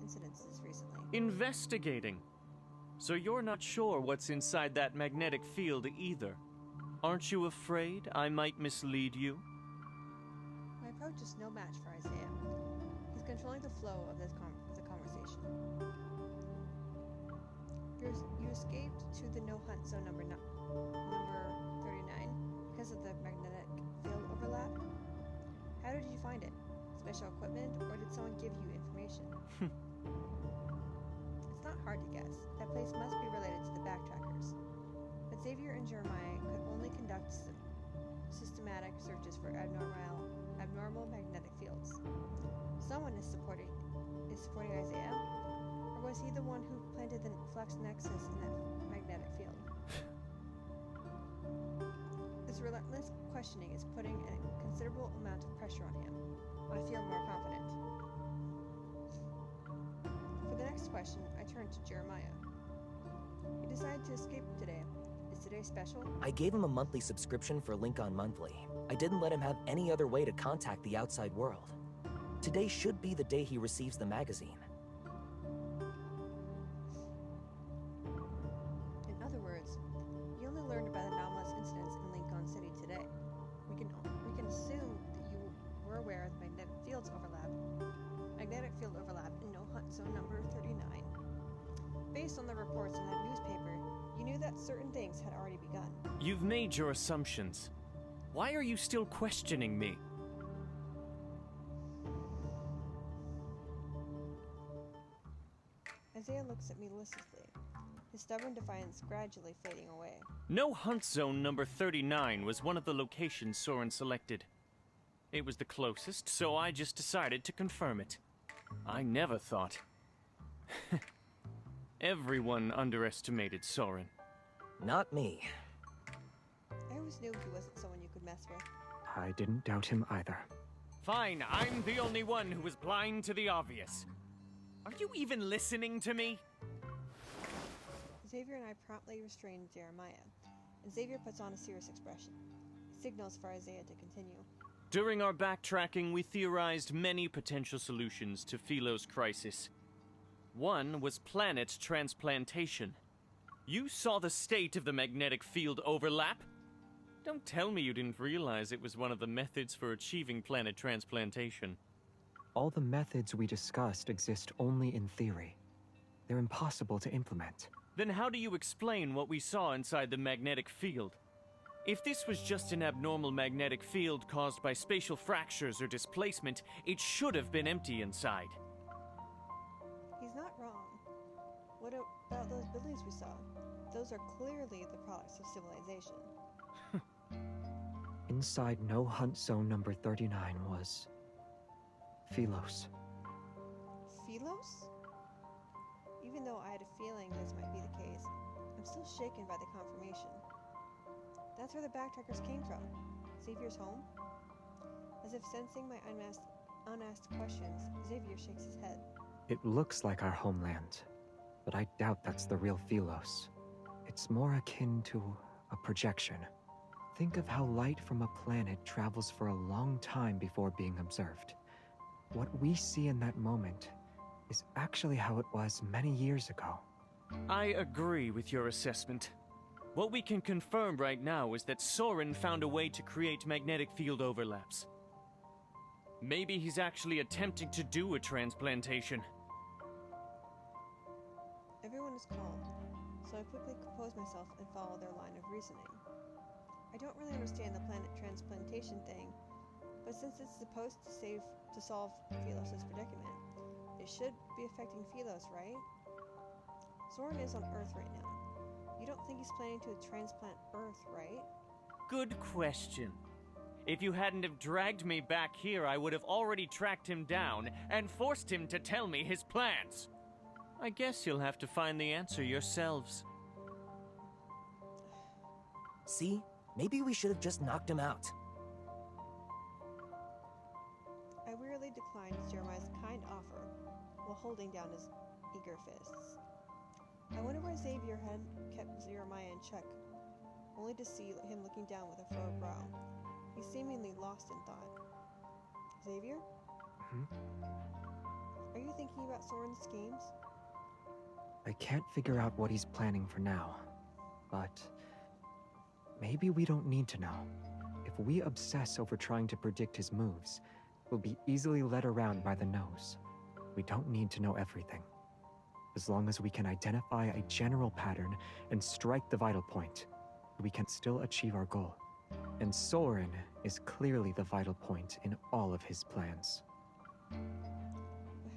incidences recently. Investigating? So you're not sure what's inside that magnetic field either? Aren't you afraid I might mislead you? My approach is no match for Isaiah. He's controlling the flow of the conversation. You escaped to the no-hunt zone number 39 because of the magnetic field overlap. How did you find it? Special equipment, or did someone give you information? It's not hard to guess. That place must be related to the backtrackers. But Xavier and Jeremiah could only conduct systematic searches for abnormal magnetic fields. Someone is supporting Isaiah, or was he the one who planted the flux nexus in that magnetic field? This relentless questioning is putting a considerable amount of pressure on him. I feel more confident. For the next question, I turn to Jeremiah. He decided to escape today. Is today special? I gave him a monthly subscription for Lincoln Monthly. I didn't let him have any other way to contact the outside world. Today should be the day he receives the magazine. In other words, you only learned about anomalous incidents in Lincoln City today. We can assume that you were aware of the magnetic field overlap in No Hunt Zone number 39. Based on the reports in that newspaper, you knew that certain things had already begun. You've made your assumptions. Why are you still questioning me? Isaiah looks at me listlessly, his stubborn defiance gradually fading away. No Hunt Zone number 39 was one of the locations Soren selected. It was the closest, so I just decided to confirm it. I never thought. Everyone underestimated Soren. Not me. I always knew he wasn't someone you could mess with. I didn't doubt him either. Fine, I'm the only one who was blind to the obvious. Are you even listening to me? Xavier and I promptly restrain Jeremiah, and Xavier puts on a serious expression. He signals for Isaiah to continue. During our backtracking, we theorized many potential solutions to Philo's crisis. One was planet transplantation. You saw the state of the magnetic field overlap? Don't tell me you didn't realize it was one of the methods for achieving planet transplantation. All the methods we discussed exist only in theory. They're impossible to implement. Then how do you explain what we saw inside the magnetic field? If this was just an abnormal magnetic field caused by spatial fractures or displacement, it should have been empty inside. He's not wrong. What about those buildings we saw? Those are clearly the products of civilization. Inside No Hunt Zone number 39 was Philos. Philos? Even though I had a feeling this might be the case, I'm still shaken by the confirmation. That's where the backtrackers came from. Xavier's home? As if sensing my unasked questions, Xavier shakes his head. It looks like our homeland, but I doubt that's the real Philos. It's more akin to a projection. Think of how light from a planet travels for a long time before being observed. What we see in that moment is actually how it was many years ago. I agree with your assessment. What we can confirm right now is that Soren found a way to create magnetic field overlaps. Maybe he's actually attempting to do a transplantation. Everyone is calm, so I quickly compose myself and follow their line of reasoning. I don't really understand the planet transplantation thing, but since it's supposed to solve Philos' predicament, it should be affecting Philos, right? Soren is on Earth right now. You don't think he's planning to transplant Earth, right? Good question. If you hadn't have dragged me back here, I would have already tracked him down and forced him to tell me his plans. I guess you'll have to find the answer yourselves. See? Maybe we should have just knocked him out. I wearily declined Jeremiah's kind offer while holding down his eager fists. I wonder where Xavier had kept Jeremiah in check, only to see him looking down with a furrowed brow. He seemingly lost in thought. Xavier? Are you thinking about Soren's schemes? I can't figure out what he's planning for now, but maybe we don't need to know. If we obsess over trying to predict his moves, we'll be easily led around by the nose. We don't need to know everything. As long as we can identify a general pattern and strike the vital point, we can still achieve our goal. And Soren is clearly the vital point in all of his plans. But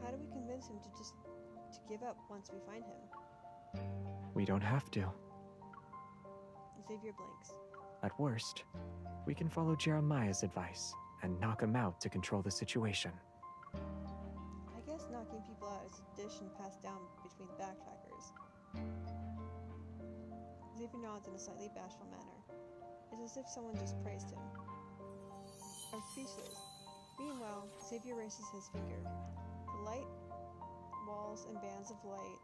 how do we convince him to give up once we find him? We don't have to. Xavier blinks. At worst, we can follow Jeremiah's advice and knock him out to control the situation. I guess knocking people out is a tradition passed down between backtrackers. Xavier nods in a slightly bashful manner. It's as if someone just praised him. I'm speechless. Meanwhile, Xavier races his finger. The light walls and bands of light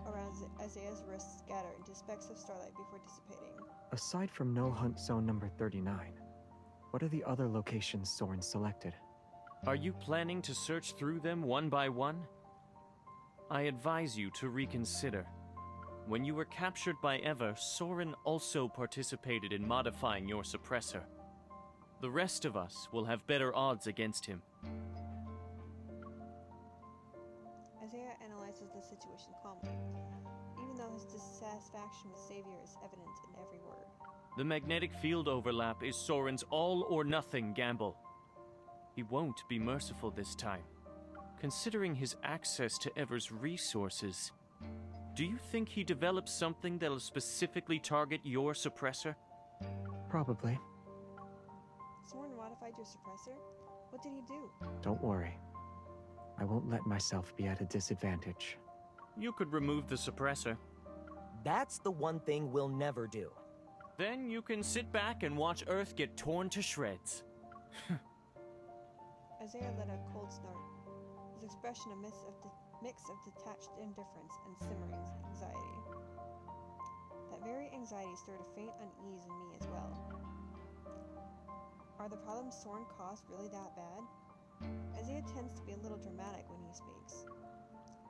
around Isaiah's wrists scatter into specks of starlight before dissipating. Aside from No Hunt Zone number 39, what are the other locations Soren selected? Are you planning to search through them one by one? I advise you to reconsider. When you were captured by Eva, Soren also participated in modifying your suppressor. The rest of us will have better odds against him. Isaiah analyzes the situation calmly, even though his dissatisfaction with Xavier is evident in every word. The magnetic field overlap is Soren's all-or-nothing gamble. He won't be merciful this time. Considering his access to Ever's resources, do you think he developed something that'll specifically target your suppressor? Probably. Soren modified your suppressor? What did he do? Don't worry. I won't let myself be at a disadvantage. You could remove the suppressor. That's the one thing we'll never do. Then you can sit back and watch Earth get torn to shreds. Isaiah let out a cold snort, his expression a mix of detached indifference and simmering anxiety. That very anxiety stirred a faint unease in me as well. Are the problems Soren caused really that bad? Isaiah tends to be a little dramatic when he speaks.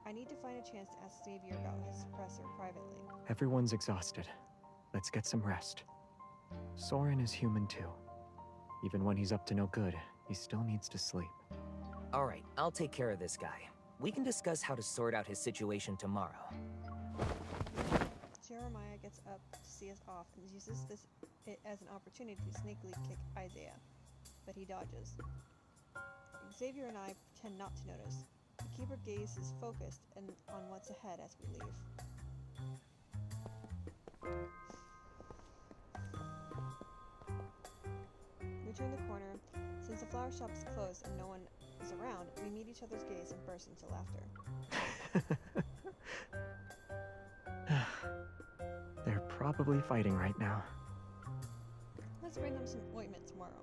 I need to find a chance to ask Xavier about his suppressor privately. Everyone's exhausted. Let's get some rest. Soren is human too. Even when he's up to no good, he still needs to sleep. All right, I'll take care of this guy. We can discuss how to sort out his situation tomorrow. Jeremiah gets up to see us off and uses it as an opportunity to sneakily kick Isaiah, but he dodges. Xavier and I pretend not to notice. We keep our gazes focused on what's ahead as we leave. We turn the corner. Since the flower shop is closed and no one is around, we meet each other's gaze and burst into laughter. They're probably fighting right now. Let's bring them some ointment tomorrow.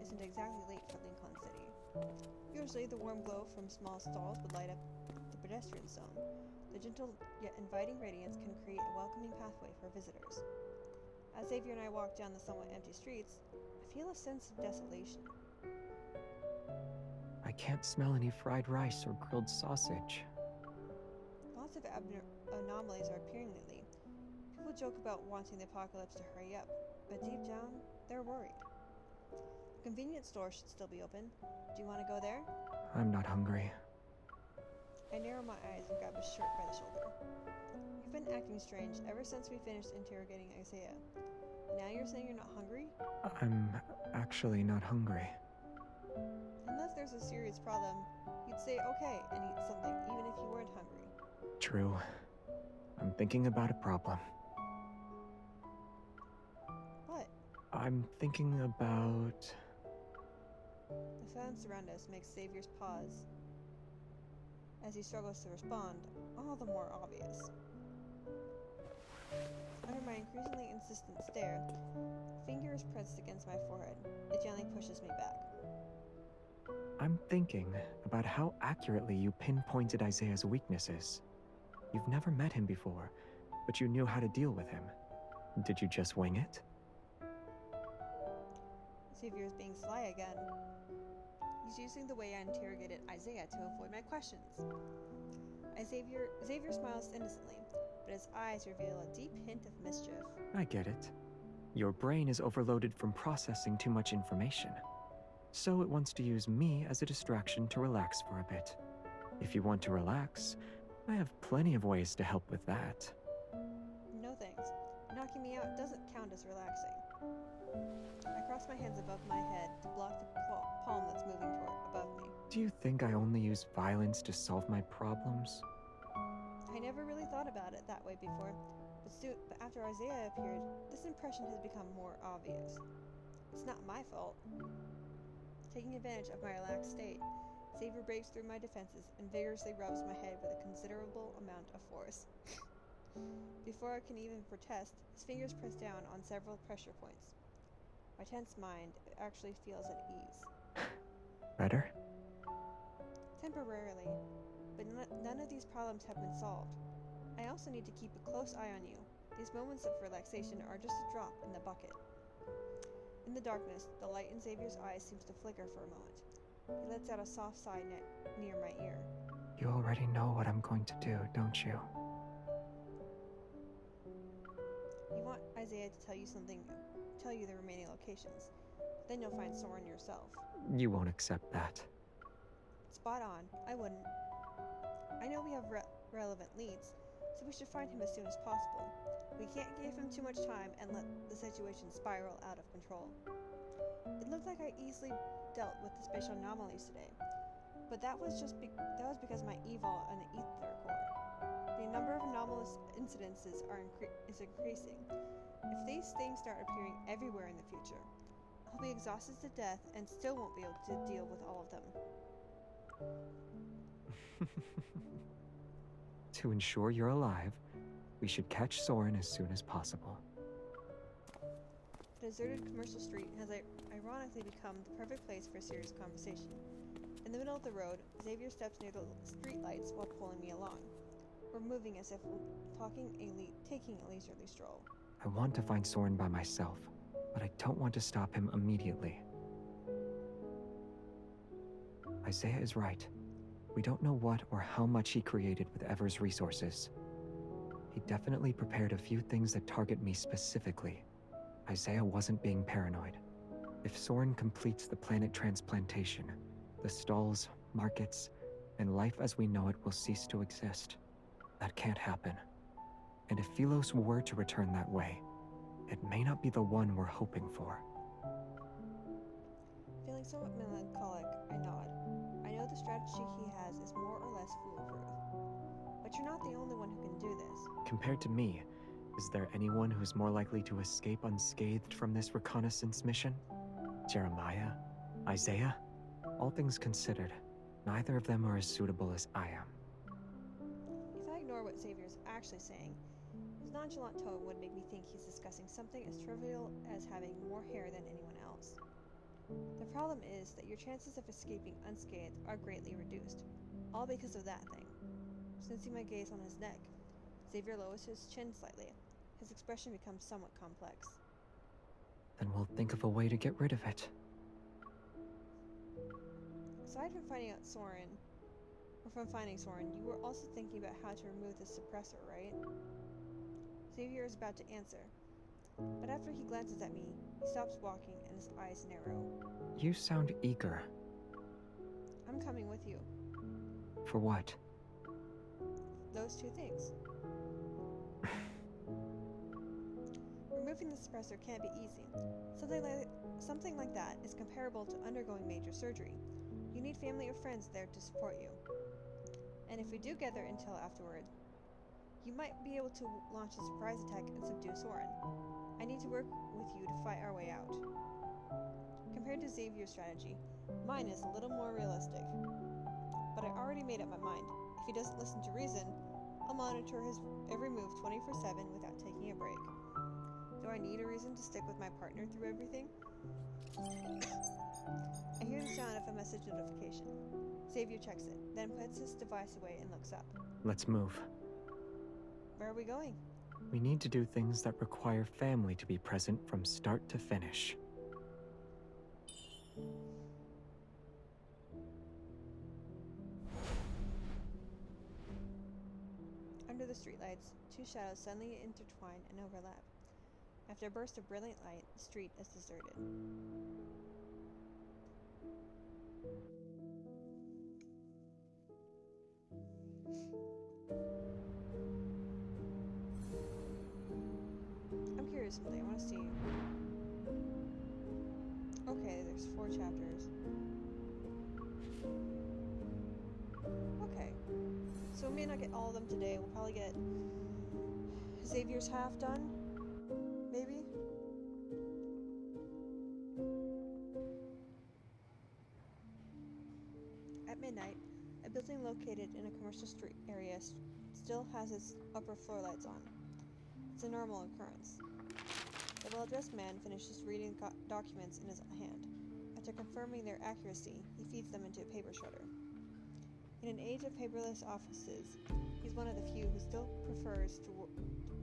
Isn't exactly late for Lincoln City. Usually, the warm glow from small stalls would light up the pedestrian zone. The gentle yet inviting radiance can create a welcoming pathway for visitors. As Xavier and I walk down the somewhat empty streets, I feel a sense of desolation. I can't smell any fried rice or grilled sausage. Lots of anomalies are appearing lately. People joke about wanting the apocalypse to hurry up, but deep down, they're worried. The convenience store should still be open. Do you want to go there? I'm not hungry. I narrow my eyes and grab his shirt by the shoulder. You've been acting strange ever since we finished interrogating Isaiah. Now you're saying you're not hungry? I'm actually not hungry. Unless there's a serious problem, you'd say okay and eat something even if you weren't hungry. True. I'm thinking about a problem. What? I'm thinking about... The silence around us makes Xavier's pause, as he struggles to respond, all the more obvious. Under my increasingly insistent stare, a finger is pressed against my forehead. It gently pushes me back. I'm thinking about how accurately you pinpointed Isaiah's weaknesses. You've never met him before, but you knew how to deal with him. Did you just wing it? Xavier is being sly again. He's using the way I interrogated Isaiah to avoid my questions. Xavier smiles innocently, but his eyes reveal a deep hint of mischief. I get it. Your brain is overloaded from processing too much information. So it wants to use me as a distraction to relax for a bit. If you want to relax, I have plenty of ways to help with that. No thanks. Knocking me out doesn't count as relaxing. I cross my hands above my head to block the palm that's moving above me. Do you think I only use violence to solve my problems? I never really thought about it that way before, but after Isaiah appeared, this impression has become more obvious. It's not my fault. Taking advantage of my relaxed state, Xavier breaks through my defenses and vigorously rubs my head with a considerable amount of force. Before I can even protest, his fingers press down on several pressure points. My tense mind actually feels at ease. Better? Temporarily, but none of these problems have been solved. I also need to keep a close eye on you. These moments of relaxation are just a drop in the bucket. In the darkness, the light in Xavier's eyes seems to flicker for a moment. He lets out a soft sigh near my ear. You already know what I'm going to do, don't you? You want Isaiah to tell you the remaining locations. Then you'll find Soren yourself. You won't accept that. Spot on. I wouldn't. I know we have relevant leads, so we should find him as soon as possible. We can't give him too much time and let the situation spiral out of control. It looked like I easily dealt with the spatial anomalies today, but that was because my evil and the ether core. The number of anomalous incidences is increasing. If these things start appearing everywhere in the future, I'll be exhausted to death and still won't be able to deal with all of them. To ensure you're alive, we should catch Soren as soon as possible. The deserted commercial street has ironically become the perfect place for a serious conversation. In the middle of the road, Xavier steps near the streetlights while pulling me along. We're moving as if taking a leisurely stroll. I want to find Soren by myself, but I don't want to stop him immediately. Isaiah is right. We don't know what or how much he created with Ever's resources. He definitely prepared a few things that target me specifically. Isaiah wasn't being paranoid. If Soren completes the planet transplantation, the stalls, markets, and life as we know it will cease to exist. That can't happen. And if Philos were to return that way, it may not be the one we're hoping for. Feeling somewhat melancholic, I nod. I know the strategy he has is more or less foolproof. But you're not the only one who can do this. Compared to me, is there anyone who's more likely to escape unscathed from this reconnaissance mission? Jeremiah? Isaiah? All things considered, neither of them are as suitable as I am. If I ignore what Xavier's actually saying, his nonchalant tone would make me think he's discussing something as trivial as having more hair than anyone else. The problem is that your chances of escaping unscathed are greatly reduced, all because of that thing. Sensing my gaze on his neck, Xavier lowers his chin slightly. His expression becomes somewhat complex. Then we'll think of a way to get rid of it. Aside from finding Soren, you were also thinking about how to remove the suppressor, right? Xavier is about to answer, but after he glances at me, he stops walking and his eyes narrow. You sound eager. I'm coming with you. For what? Those two things. Removing the suppressor can't be easy. Something like that is comparable to undergoing major surgery. You need family or friends there to support you. And if we do gather intel afterward, you might be able to launch a surprise attack and subdue Soren. I need to work with you to fight our way out. Compared to Xavier's strategy, mine is a little more realistic. But I already made up my mind. If he doesn't listen to reason, I'll monitor his every move 24/7 without taking a break. Do I need a reason to stick with my partner through everything? I hear the sound of a message notification. Xavier checks it, then puts his device away and looks up. Let's move. Where are we going? We need to do things that require family to be present from start to finish. Under the streetlights, two shadows suddenly intertwine and overlap. After a burst of brilliant light, the street is deserted. I'm curious something. I want to see. Okay, there's 4 chapters. Okay. So we may not get all of them today. We'll probably get Xavier's half done. Maybe? At midnight, a building located in a commercial street area still has its upper floor lights on. It's a normal occurrence. The well-dressed man finishes reading documents in his hand. After confirming their accuracy, he feeds them into a paper shredder. In an age of paperless offices, he's one of the few who still prefers to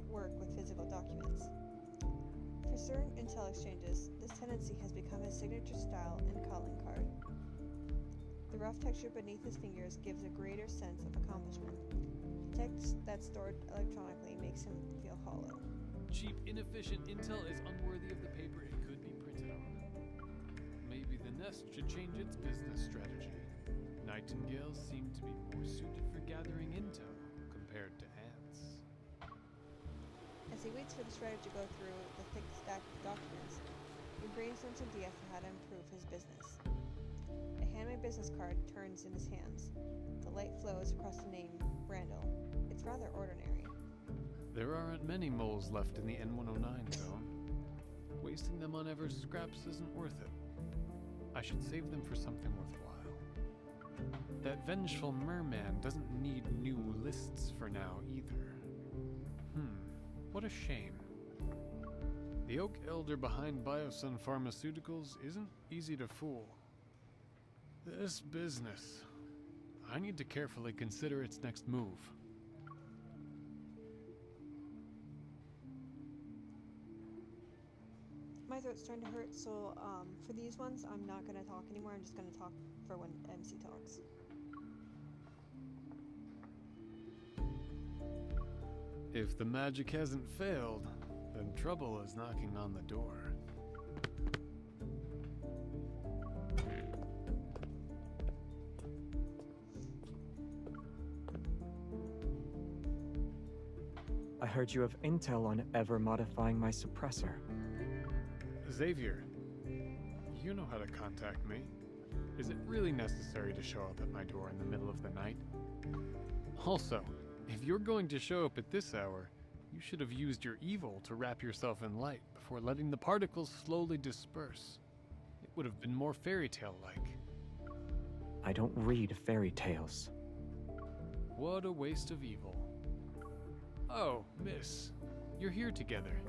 work with physical documents. For certain intel exchanges, this tendency has become his signature style and calling card. The rough texture beneath his fingers gives a greater sense of accomplishment. The text that's stored electronically makes him feel hollow. Cheap, inefficient intel is unworthy of the paper it could be printed on. Maybe the Nest should change its business strategy. Nightingales seem to be more suited for gathering intel compared to ants. As he waits for the shredder to go through the thick stack of documents, he brainstorms an idea for how to improve his business. A handmade business card turns in his hands. The light flows across the name, Randall. It's rather ordinary. There aren't many moles left in the N109 zone. Wasting them on Ever's scraps isn't worth it. I should save them for something worthwhile. That vengeful merman doesn't need new lists for now either. What a shame. The Oak Elder behind Biosun Pharmaceuticals isn't easy to fool. This business. I need to carefully consider its next move. My throat's starting to hurt, so for these ones, I'm not going to talk anymore. I'm just going to talk for when MC talks. If the magic hasn't failed, then trouble is knocking on the door. I heard you have intel on Ever modifying my suppressor. Xavier, you know how to contact me. Is it really necessary to show up at my door in the middle of the night? Also, if you're going to show up at this hour, you should have used your evil to wrap yourself in light before letting the particles slowly disperse. It would have been more fairy tale-like. I don't read fairy tales. What a waste of evil. Oh, miss, you're here together.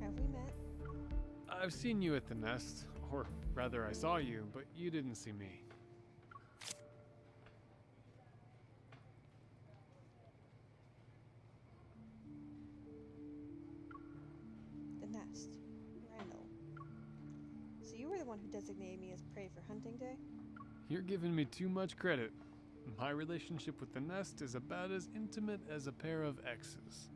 Have we met? I've seen you at the Nest, or rather I saw you, but you didn't see me. The Nest. Randall. So you were the one who designated me as prey for hunting day? You're giving me too much credit. My relationship with the Nest is about as intimate as a pair of exes.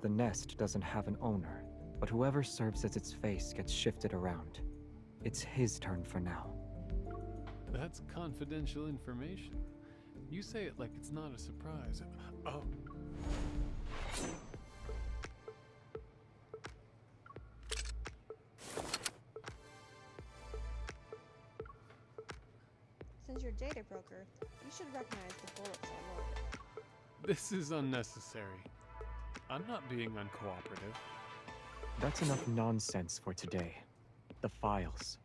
The Nest doesn't have an owner, but whoever serves as its face gets shifted around. It's his turn for now. That's confidential information. You say it like it's not a surprise. Oh. Since you're a data broker, you should recognize the bullets I loaded. This is unnecessary. I'm not being uncooperative. That's enough nonsense for today. The files.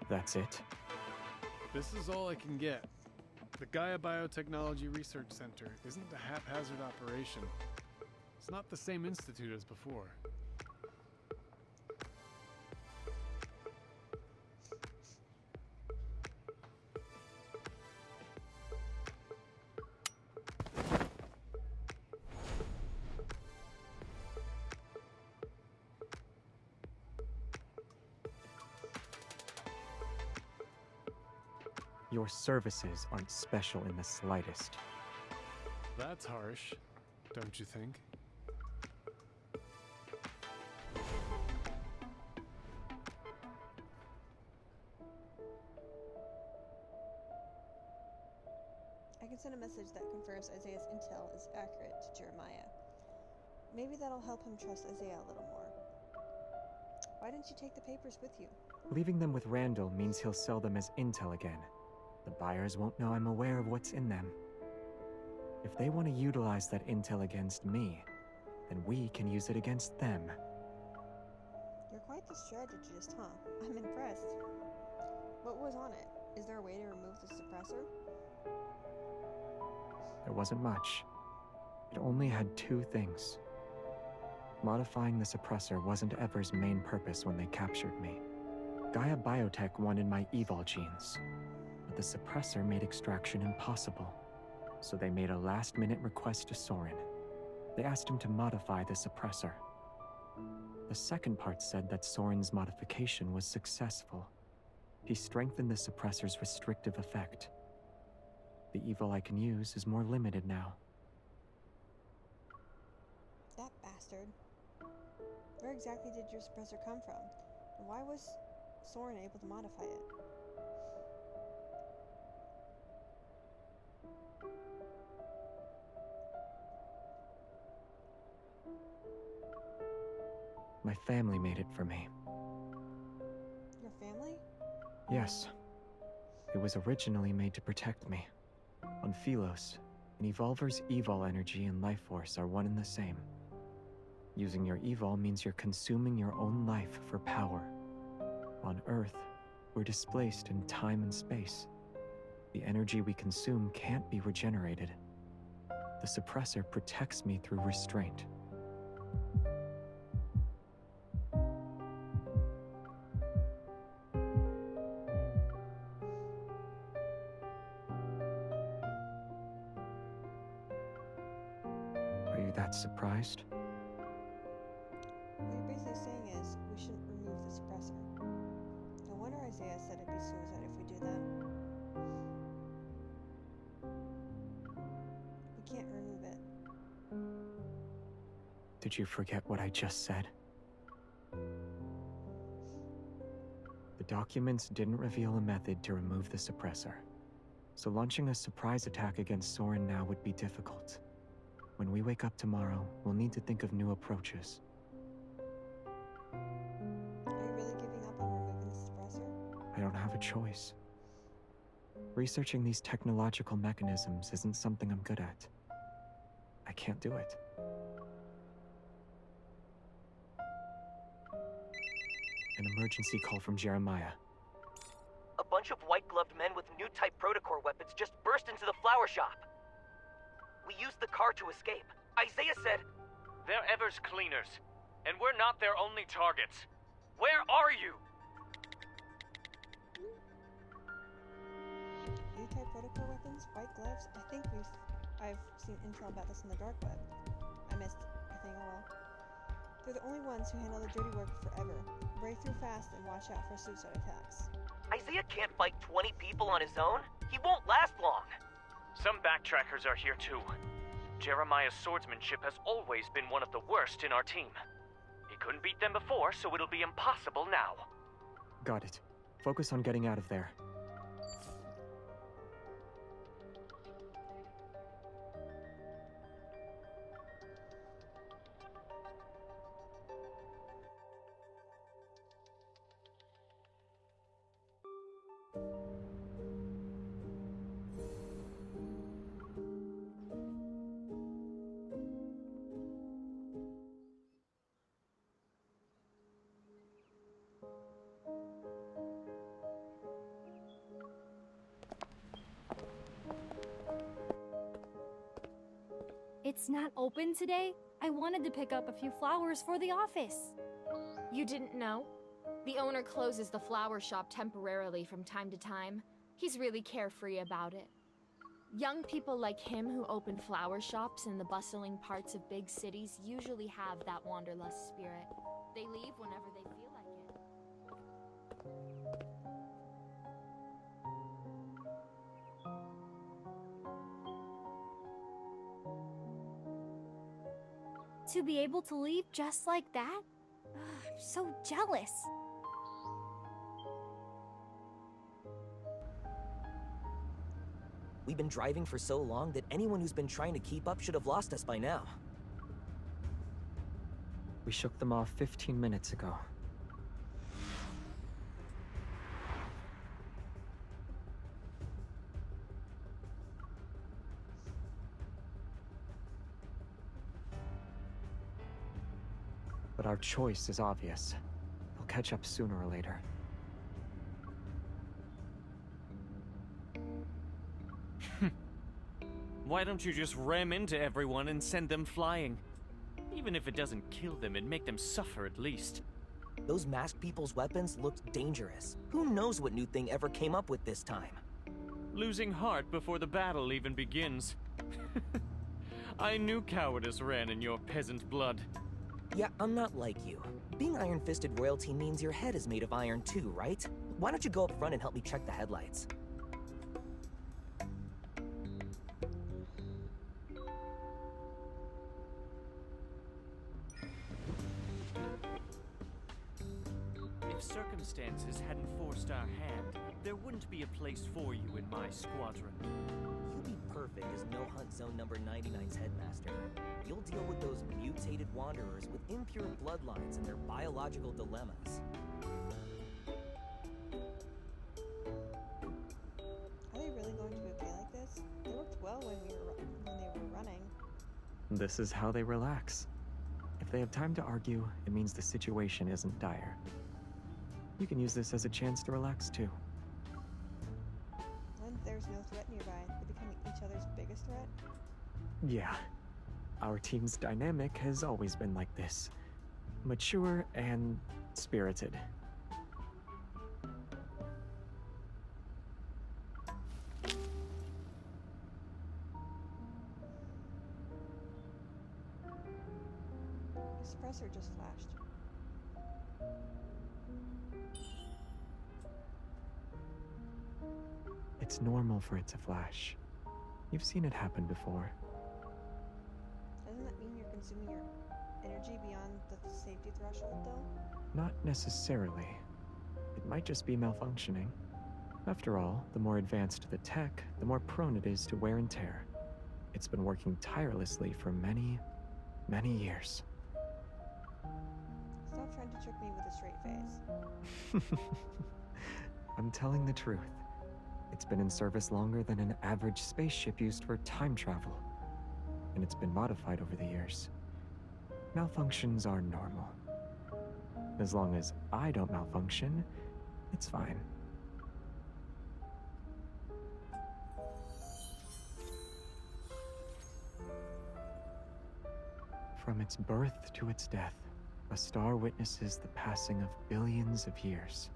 That's it? This is all I can get. The Gaia Biotechnology Research Center isn't a haphazard operation. It's not the same institute as before. Your services aren't special in the slightest. That's harsh, don't you think? I can send a message that confirms Isaiah's intel is accurate to Jeremiah. Maybe that'll help him trust Isaiah a little more. Why didn't you take the papers with you? Leaving them with Randall means he'll sell them as intel again. The buyers won't know I'm aware of what's in them. If they want to utilize that intel against me, then we can use it against them. You're quite the strategist, huh? I'm impressed. What was on it? Is there a way to remove the suppressor? There wasn't much. It only had two things. Modifying the suppressor wasn't Ever's main purpose when they captured me. Gaia Biotech wanted my evil genes, but the suppressor made extraction impossible. So they made a last-minute request to Soren. They asked him to modify the suppressor. The second part said that Soren's modification was successful. He strengthened the suppressor's restrictive effect. The evil I can use is more limited now. That bastard. Where exactly did your suppressor come from? And why was Soren able to modify it? My family made it for me. Your family? Yes. It was originally made to protect me. On Philos, an Evolver's Evol energy and life force are one and the same. Using your Evol means you're consuming your own life for power. On Earth, we're displaced in time and space. The energy we consume can't be regenerated. The suppressor protects me through restraint. Are you that surprised? What you're basically saying is we shouldn't remove the suppressor. No wonder Isaiah said it'd be suicide if we do that. We can't remove it. Did you forget what I just said? The documents didn't reveal a method to remove the suppressor, so launching a surprise attack against Soren now would be difficult. When we wake up tomorrow, we'll need to think of new approaches. Are you really giving up on removing the suppressor? I don't have a choice. Researching these technological mechanisms isn't something I'm good at. I can't do it. An emergency call from Jeremiah. A bunch of white-gloved men with new type protocore weapons just burst into the flower shop. We used the car to escape. Isaiah said... They're Ever's cleaners, and we're not their only targets. Where are you? New type protocol weapons, white gloves. I've seen intel about this in the dark web. I missed, oh well. They're the only ones who handle the dirty work forever. Break through fast and watch out for suicide attacks. Isaiah can't fight 20 people on his own. He won't last long. Some backtrackers are here too. Jeremiah's swordsmanship has always been one of the worst in our team. He couldn't beat them before, so it'll be impossible now. Got it. Focus on getting out of there. It's not open today? I wanted to pick up a few flowers for the office. You didn't know? The owner closes the flower shop temporarily from time to time. He's really carefree about it. Young people like him who open flower shops in the bustling parts of big cities usually have that wanderlust spirit. They leave whenever they feel like it. To be able to leave just like that? Ugh, I'm so jealous. We've been driving for so long that anyone who's been trying to keep up should have lost us by now. We shook them off 15 minutes ago. But our choice is obvious. They'll catch up sooner or later. Why don't you just ram into everyone and send them flying? Even if it doesn't kill them, it'd make them suffer at least. Those masked people's weapons looked dangerous. Who knows what new thing ever came up with this time? Losing heart before the battle even begins. I knew cowardice ran in your peasant blood. Yeah, I'm not like you. Being iron-fisted royalty means your head is made of iron too, right? Why don't you go up front and help me check the headlights? If circumstances hadn't forced our hand, there wouldn't be a place for you in my squadron. You'd be perfect as No Hunt Zone number 99's headmaster. You'll deal with those mutated wanderers with impure bloodlines and their biological dilemmas. Are they really going to be okay like this? They worked well when they were running. This is how they relax. If they have time to argue, it means the situation isn't dire. You can use this as a chance to relax too. When there's no threat nearby, they're becoming each other's biggest threat. Yeah. Our team's dynamic has always been like this. Mature and spirited. The suppressor just flashed. It's normal for it to flash. You've seen it happen before. Doesn't that mean you're consuming your energy beyond the safety threshold, though? Not necessarily. It might just be malfunctioning. After all, the more advanced the tech, the more prone it is to wear and tear. It's been working tirelessly for many, many years. Stop trying to trick me with a straight face. I'm telling the truth. It's been in service longer than an average spaceship used for time travel. And it's been modified over the years. Malfunctions are normal. As long as I don't malfunction, it's fine. From its birth to its death, a star witnesses the passing of billions of years.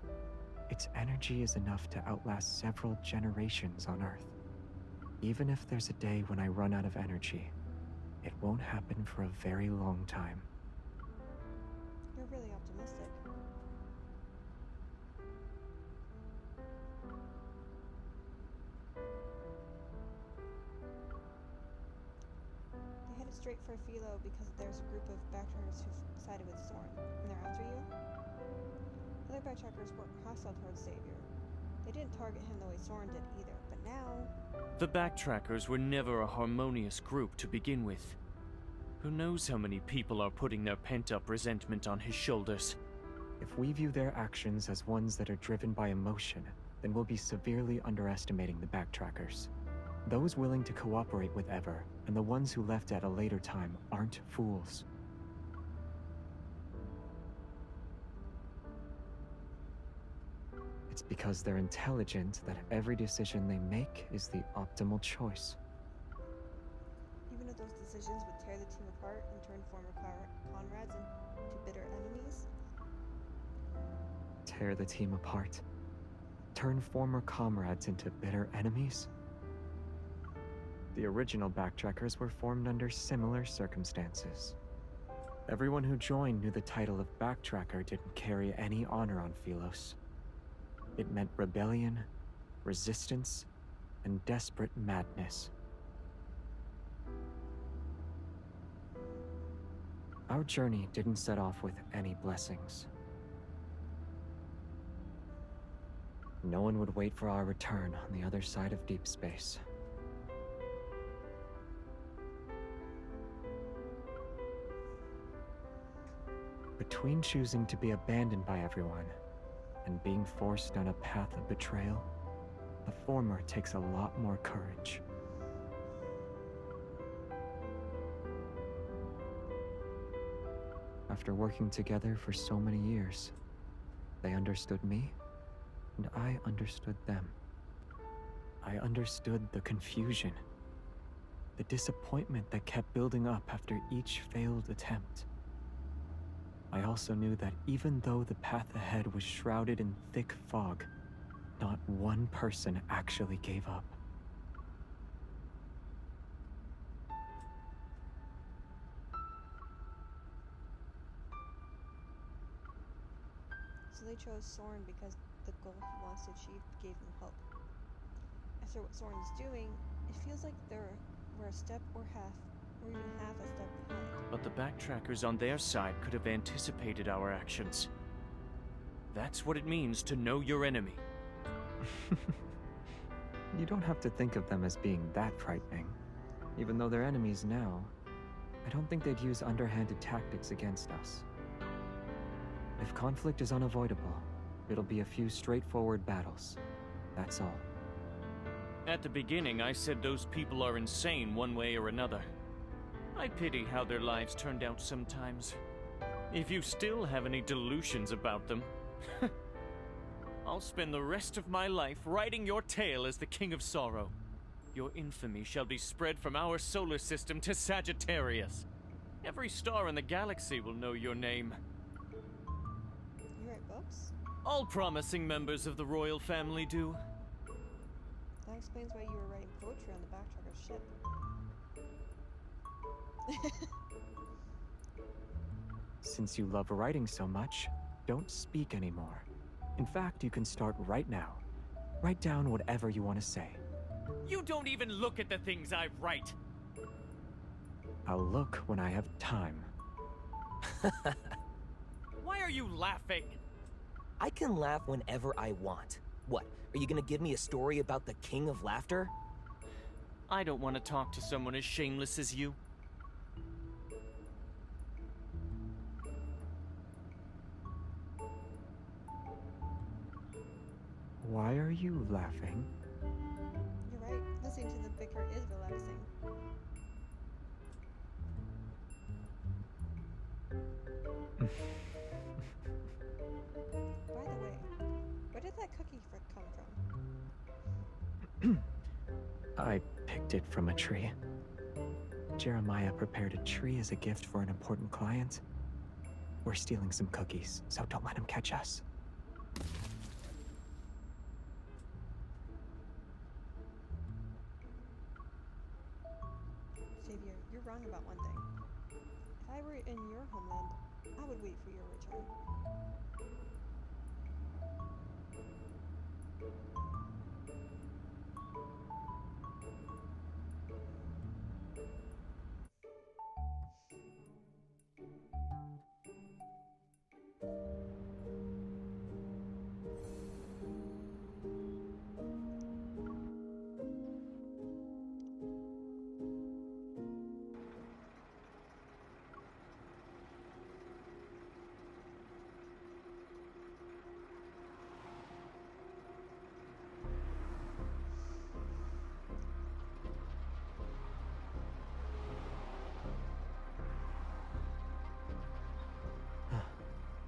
Its energy is enough to outlast several generations on Earth. Even if there's a day when I run out of energy, it won't happen for a very long time. You're really optimistic. They headed straight for Philo because there's a group of backtrackers who've sided with Zorn, and they're after you? Other backtrackers weren't hostile towards Savior. They didn't target him the way Zorn did either, but now... The Backtrackers were never a harmonious group to begin with. Who knows how many people are putting their pent-up resentment on his shoulders? If we view their actions as ones that are driven by emotion, then we'll be severely underestimating the Backtrackers. Those willing to cooperate with Ever, and the ones who left at a later time, aren't fools. It's because they're intelligent that every decision they make is the optimal choice. Even if those decisions would tear the team apart and turn former comrades into bitter enemies? Tear the team apart? Turn former comrades into bitter enemies? The original Backtrackers were formed under similar circumstances. Everyone who joined knew the title of Backtracker didn't carry any honor on Philos. It meant rebellion, resistance, and desperate madness. Our journey didn't set off with any blessings. No one would wait for our return on the other side of deep space. Between choosing to be abandoned by everyone and being forced down a path of betrayal, the former takes a lot more courage. After working together for so many years, they understood me, and I understood them. I understood the confusion, the disappointment that kept building up after each failed attempt. I also knew that even though the path ahead was shrouded in thick fog, not one person actually gave up. So they chose Soren because the goal he wants to achieve gave them hope. After what Soren's doing, it feels like we're a step or even half a step behind. But the Backtrackers on their side could have anticipated our actions. That's what it means to know your enemy. You don't have to think of them as being that frightening. Even though they're enemies now, I don't think they'd use underhanded tactics against us. If conflict is unavoidable, it'll be a few straightforward battles. That's all. At the beginning, I said those people are insane one way or another. I pity how their lives turned out sometimes. If you still have any delusions about them, I'll spend the rest of my life riding your tail as the King of Sorrow. Your infamy shall be spread from our solar system to Sagittarius. Every star in the galaxy will know your name. You write books? All promising members of the royal family do. That explains why you were writing poetry on the Backtracker's ship. Since you love writing so much, don't speak anymore. In fact, you can start right now. Write down whatever you want to say. You don't even look at the things I write. I'll look when I have time. Why are you laughing? I can laugh whenever I want. What, are you gonna give me a story about the King of Laughter? I don't want to talk to someone as shameless as you. Why are you laughing? You're right. Listening to the bicker is relaxing. By the way, where did that cookie come from? I picked it from a tree. Jeremiah prepared a tree as a gift for an important client. We're stealing some cookies, so don't let him catch us. Xavier, you're wrong about one thing. If I were in your homeland, I would wait for your return.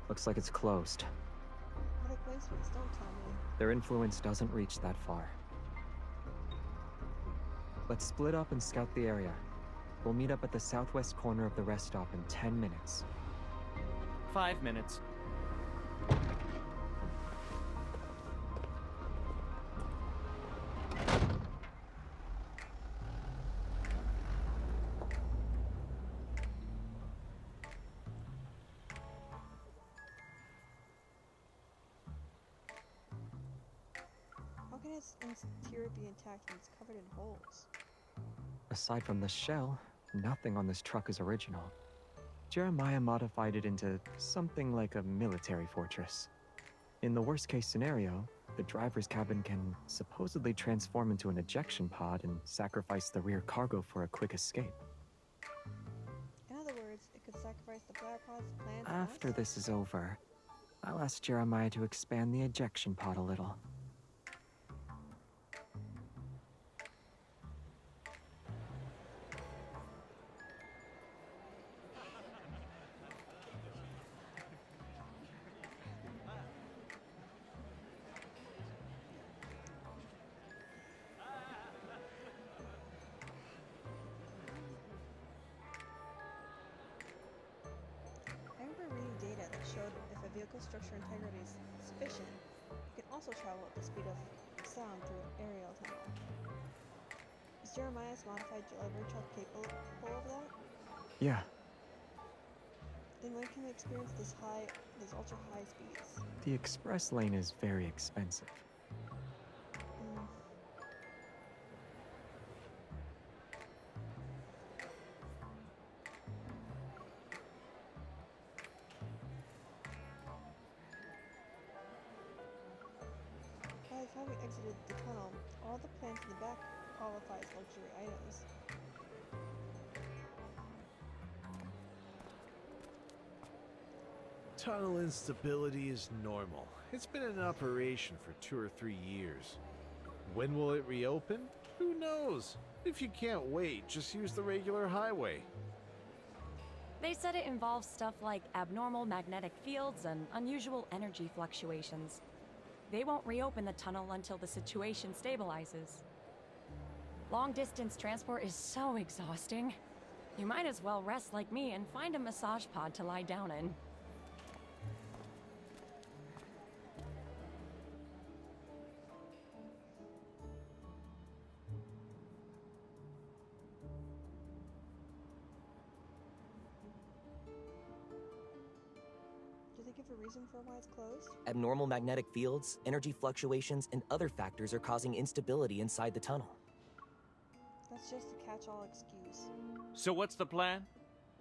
Looks like it's closed. What a coincidence, don't tell me. Their influence doesn't reach that far. Let's split up and scout the area. We'll meet up at the southwest corner of the rest stop in 10 minutes. 5 minutes. How can its interior be intact when it's covered in holes? Aside from the shell, nothing on this truck is original. Jeremiah modified it into something like a military fortress. In the worst case scenario, the driver's cabin can supposedly transform into an ejection pod and sacrifice the rear cargo for a quick escape. In other words, it could sacrifice the flower pod's plans. After this is over, I'll ask Jeremiah to expand the ejection pod a little. I remember reading data that showed if a vehicle's structural integrity is sufficient, it can also travel at the speed of sound through an aerial tunnel. Is Jeremiah's modified delivery truck capable of that? Yeah, Then when can we experience these ultra high speeds? the express lane is very expensive. Mm. By the time we exited the tunnel, all the plants in the back qualify as luxury items. Tunnel instability is normal. It's been in operation for 2 or 3 years. When will it reopen? Who knows? If you can't wait, just use the regular highway. They said it involves stuff like abnormal magnetic fields and unusual energy fluctuations. They won't reopen the tunnel until the situation stabilizes. Long-distance transport is so exhausting. You might as well rest like me and find a massage pod to lie down in. Do they give a reason for why it's closed? Abnormal magnetic fields, energy fluctuations, and other factors are causing instability inside the tunnel. That's just a catch-all excuse. So what's the plan?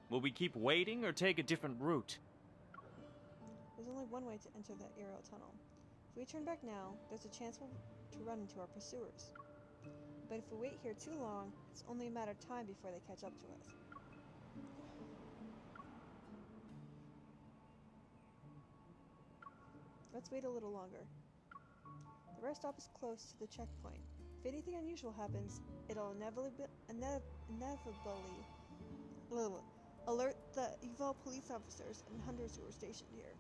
Will we keep waiting or take a different route? There's only one way to enter that aerial tunnel. If we turn back now, there's a chance to run into our pursuers. But if we wait here too long, it's only a matter of time before they catch up to us. Let's wait a little longer. The rest stop is close to the checkpoint. If anything unusual happens, it'll inevitably alert the evil police officers and hunters who are stationed here.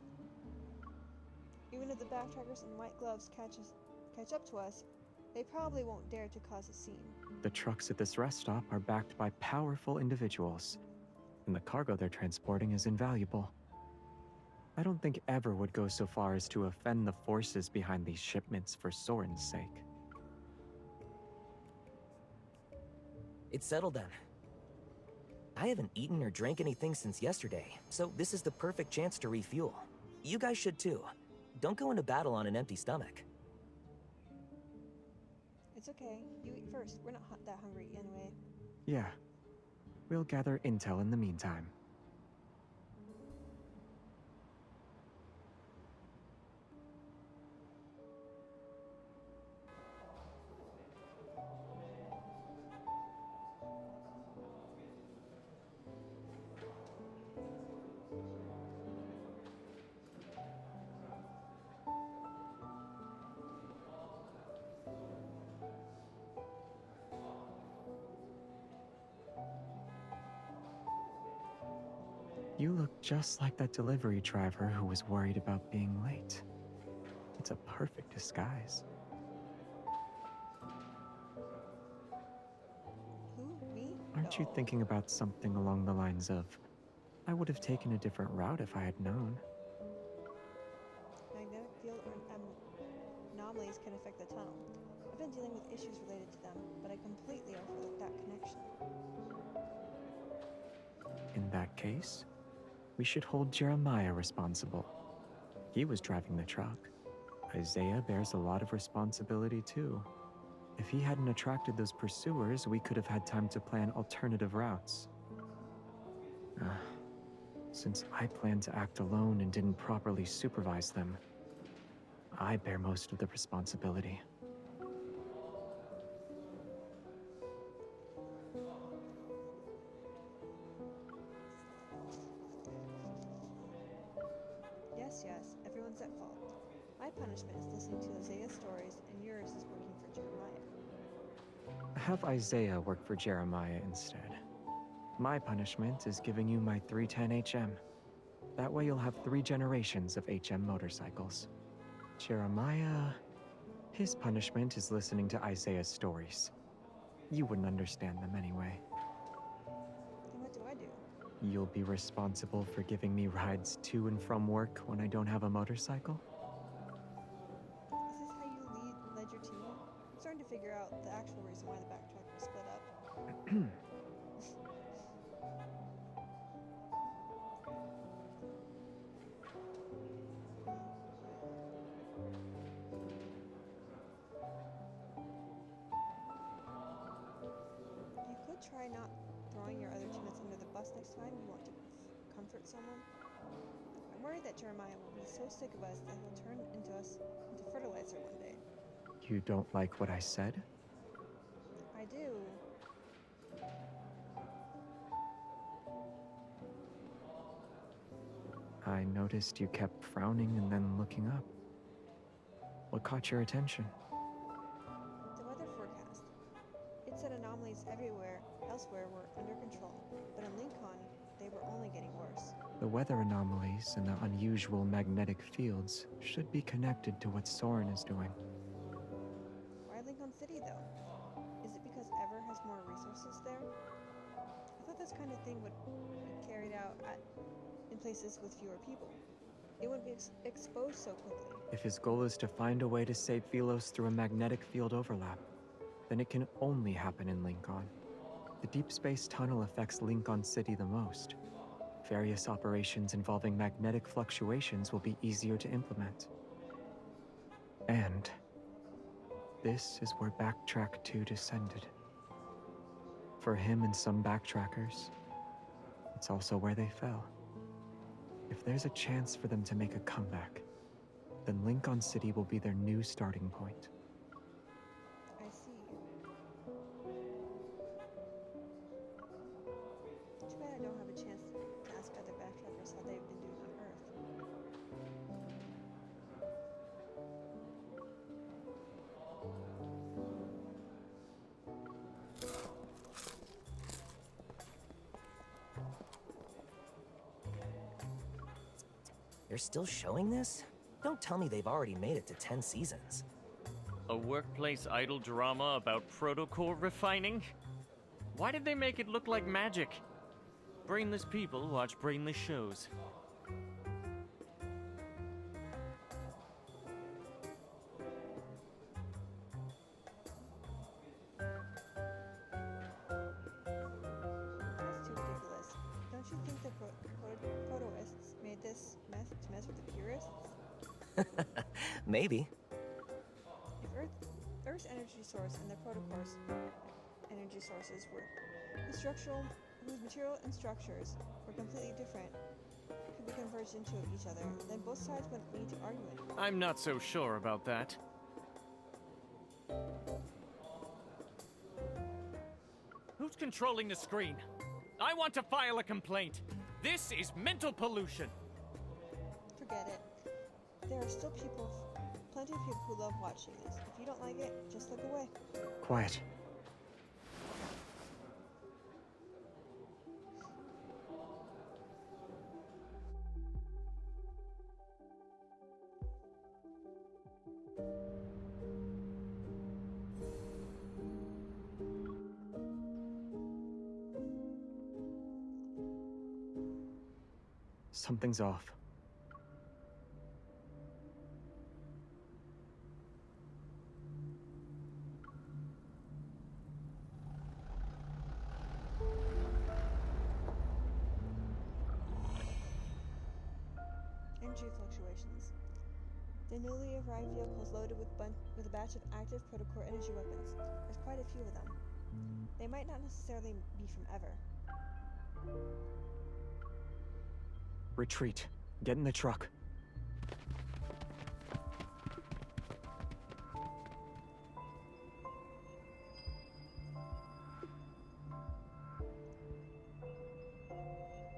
Even if the backtrackers in white gloves catch up to us, they probably won't dare to cause a scene. The trucks at this rest stop are backed by powerful individuals, and the cargo they're transporting is invaluable. I don't think Ever would go so far as to offend the forces behind these shipments for Soren's sake. It's settled then. I haven't eaten or drank anything since yesterday, so this is the perfect chance to refuel. You guys should too. Don't go into battle on an empty stomach. It's okay. You eat first. We're not that hungry anyway. Yeah. We'll gather intel in the meantime. You look just like that delivery driver who was worried about being late. It's a perfect disguise. Who? Me? Aren't got you thinking about something along the lines of, I would have taken a different route if I had known. Magnetic field or anomalies can affect the tunnel. I've been dealing with issues related to them, but I completely overlooked that connection. In that case, we should hold Jeremiah responsible. He was driving the truck. Isaiah bears a lot of responsibility too. If he hadn't attracted those pursuers, we could have had time to plan alternative routes. Since I planned to act alone and didn't properly supervise them, I bear most of the responsibility. Yes, everyone's at fault. My punishment is listening to Isaiah's stories, and yours is working for Jeremiah. Have Isaiah work for Jeremiah instead. My punishment is giving you my 310 HM. That way you'll have 3 generations of HM motorcycles. Jeremiah... his punishment is listening to Isaiah's stories. You wouldn't understand them anyway. Then what do I do? You'll be responsible for giving me rides to and from work when I don't have a motorcycle? Is this how you led your team? I'm starting to figure out the actual reason why the backtrack was split up. You could try not throwing your other teammates under the bus next time you want to comfort someone. I'm worried that Jeremiah will be so sick of us that he'll turn us into fertilizer one day. You don't like what I said? I do. I noticed you kept frowning and then looking up. What caught your attention? The weather forecast. It said anomalies elsewhere were under control, but in Lincoln, they were only getting worse. The weather anomalies and the unusual magnetic fields should be connected to what Soren is doing. Why Lincoln City, though? Is it because Ever has more resources there? I thought this kind of thing would be carried out in places with fewer people. It wouldn't be exposed so quickly. If his goal is to find a way to save Philos through a magnetic field overlap, then it can only happen in Lincoln. The deep space tunnel affects Lincoln City the most. Various operations involving magnetic fluctuations will be easier to implement. And this is where Backtrack 2 descended. For him and some backtrackers, it's also where they fell. If there's a chance for them to make a comeback, then Lincoln City will be their new starting point. I see. Too bad I don't have a chance to ask other backtrackers how they've been doing on Earth. They're still showing this? Don't tell me they've already made it to 10 seasons. A workplace idol drama about protocore refining? Why did they make it look like magic? Brainless people watch brainless shows. That's too ridiculous. Don't you think the protoists made this to mess with the purists? Maybe. If Earth's energy source and the protocore's energy sources whose material and structures were completely different, could be converged into each other, then both sides wouldn't need to argue anymore. I'm not so sure about that. Who's controlling the screen? I want to file a complaint. This is mental pollution. Forget it. There are still plenty of people who love watching this. If you don't like it, just look away. Quiet. Something's off. Energy fluctuations. The newly arrived vehicle is loaded with a batch of active protocore energy weapons. There's quite a few of them. They might not necessarily be from Ever. Retreat. Get in the truck.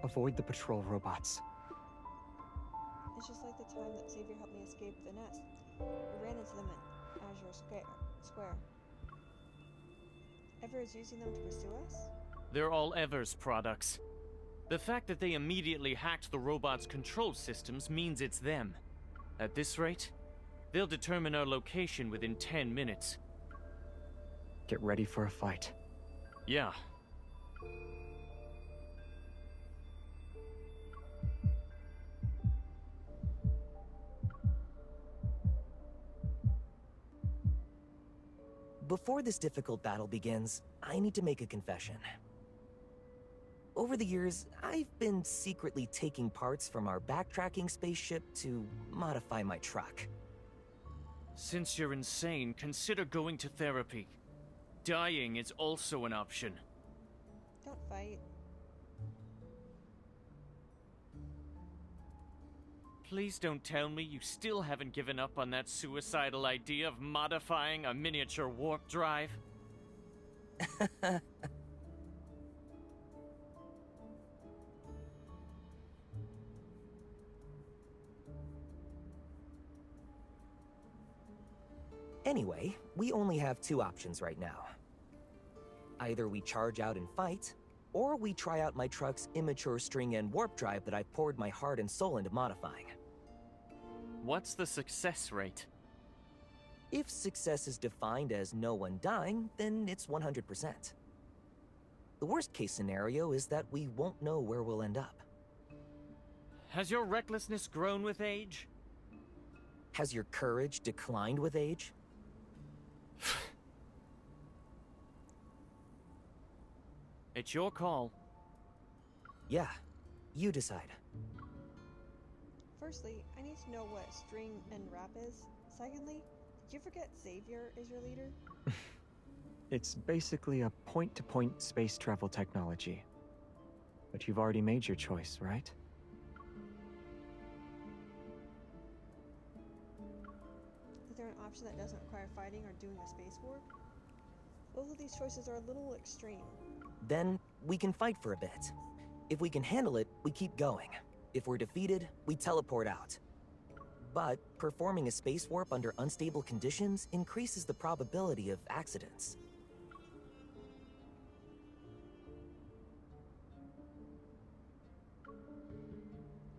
Avoid the patrol robots. It's just like the time that Xavier helped me escape the nest. We ran into them in Azure Square. Ever is using them to pursue us? They're all Ever's products. The fact that they immediately hacked the robot's control systems means it's them. At this rate, they'll determine our location within 10 minutes. Get ready for a fight. Yeah. Before this difficult battle begins, I need to make a confession. Over the years, I've been secretly taking parts from our backtracking spaceship to modify my truck. Since you're insane, consider going to therapy. Dying is also an option. Don't fight. Please don't tell me you still haven't given up on that suicidal idea of modifying a miniature warp drive. Anyway, we only have two options right now. Either we charge out and fight, or we try out my truck's immature string-end warp drive that I poured my heart and soul into modifying. What's the success rate? If success is defined as no one dying, then it's 100%. The worst case scenario is that we won't know where we'll end up. Has your recklessness grown with age? Has your courage declined with age? It's your call. Yeah, you decide. Firstly, I need to know what string and wrap is. Secondly, did you forget Xavier is your leader? It's basically a point-to-point space travel technology. But you've already made your choice, right? Is there an option that doesn't require fighting or doing a space warp? Both of these choices are a little extreme. Then, we can fight for a bit. If we can handle it, we keep going. If we're defeated, we teleport out. But performing a space warp under unstable conditions increases the probability of accidents.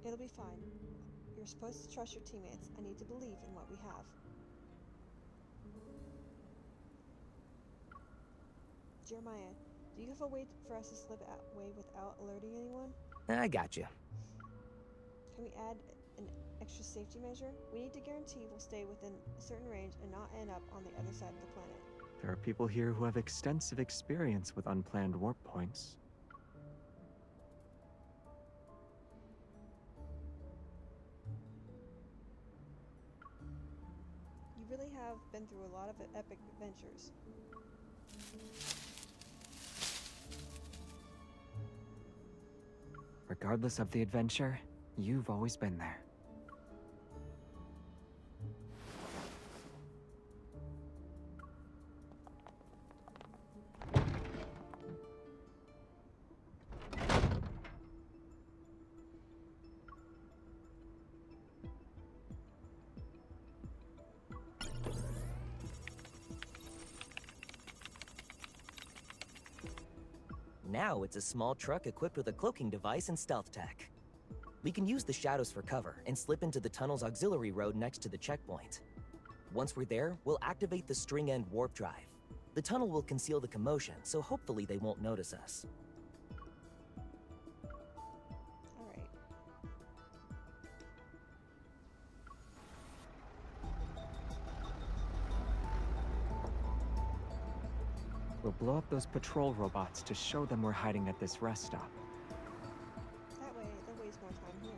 It'll be fine. You're supposed to trust your teammates. I need to believe in what we have. Jeremiah, do you have a way for us to slip away without alerting anyone? I got you. Can we add an extra safety measure? We need to guarantee we'll stay within a certain range and not end up on the other side of the planet. There are people here who have extensive experience with unplanned warp points. You really have been through a lot of epic adventures. Regardless of the adventure, you've always been there. Now it's a small truck equipped with a cloaking device and stealth tech. We can use the shadows for cover and slip into the tunnel's auxiliary road next to the checkpoint. Once we're there, we'll activate the string-end warp drive. The tunnel will conceal the commotion, so hopefully they won't notice us. Alright. We'll blow up those patrol robots to show them we're hiding at this rest stop. That way, they'll waste more time here.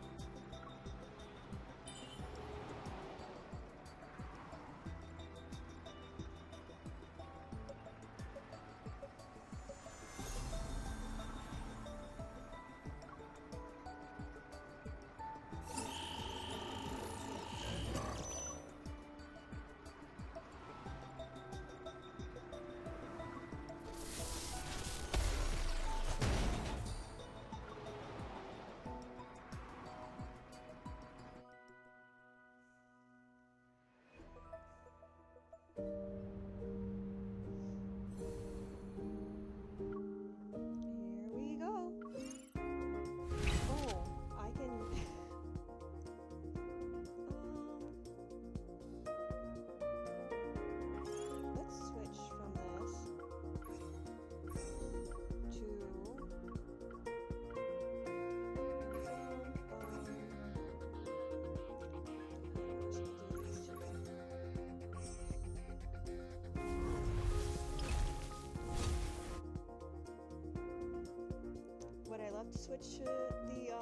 Here we go. Oh, I can. Let's switch from this to. Would I love to switch to the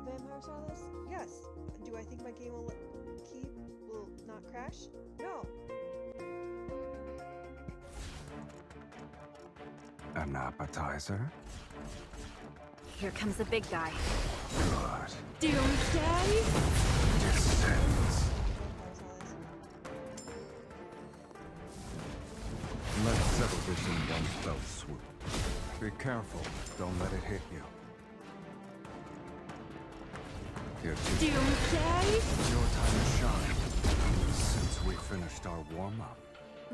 Vampire Stylus? Yes. Do I think my game will will not crash? No. An appetizer? Here comes the big guy. Good. Doomsday? Descends. Vampire Stylus. Let's settle this in one fell swoop. Be careful. Don't let it hit you. Here, too. Doomsday? Your time to shine. Since we finished our warm-up.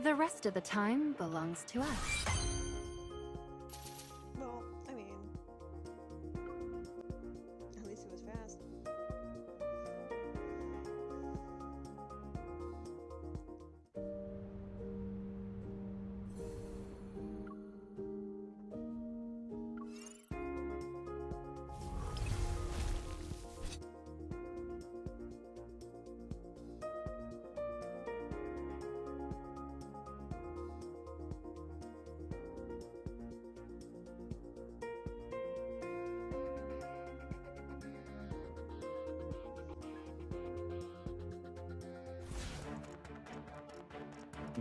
The rest of the time belongs to us. Well, I mean, at least it was fast.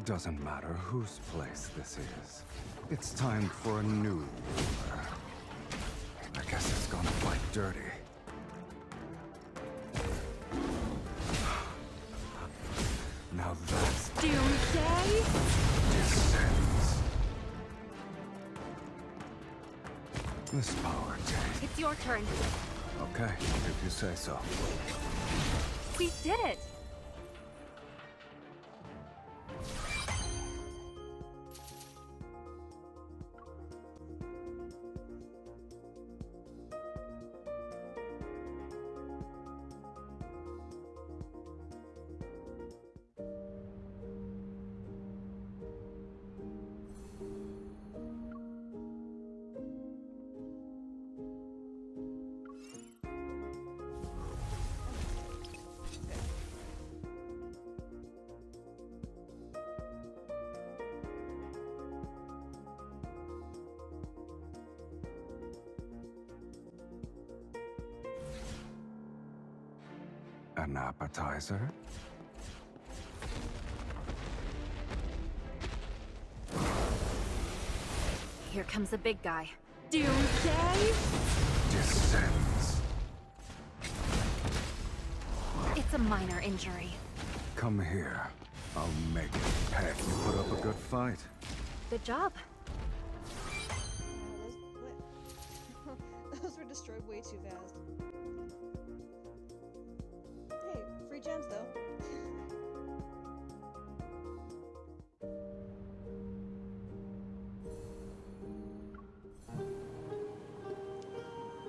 Doesn't matter whose place this is. It's time for a new ruler. I guess it's gonna fight dirty. Now that's Doomsday? descends. This power take. It's your turn. Okay, if you say so. We did it! An appetizer? Here comes the big guy. Doomsday? Descends. It's a minor injury. Come here. I'll make it pay. You put up a good fight. Good job. Those were destroyed way too fast. Hey, free gems though.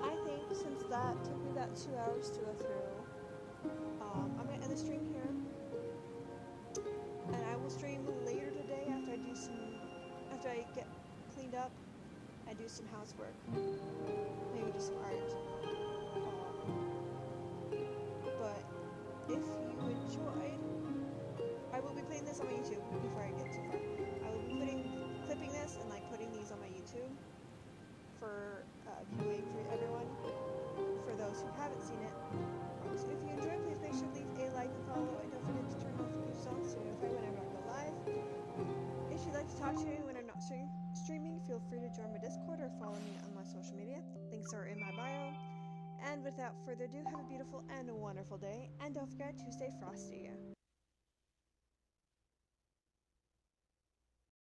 I think since that took me about 2 hours to go through, I'm gonna end the stream here, and I will stream later today after I get cleaned up and do some housework, maybe do some art. But if you enjoyed, I will be playing this on my YouTube before I get too far. I will be putting feel free to join my Discord or follow me on my social media. Links are in my bio. And without further ado, have a beautiful and a wonderful day, and don't forget to stay frosty.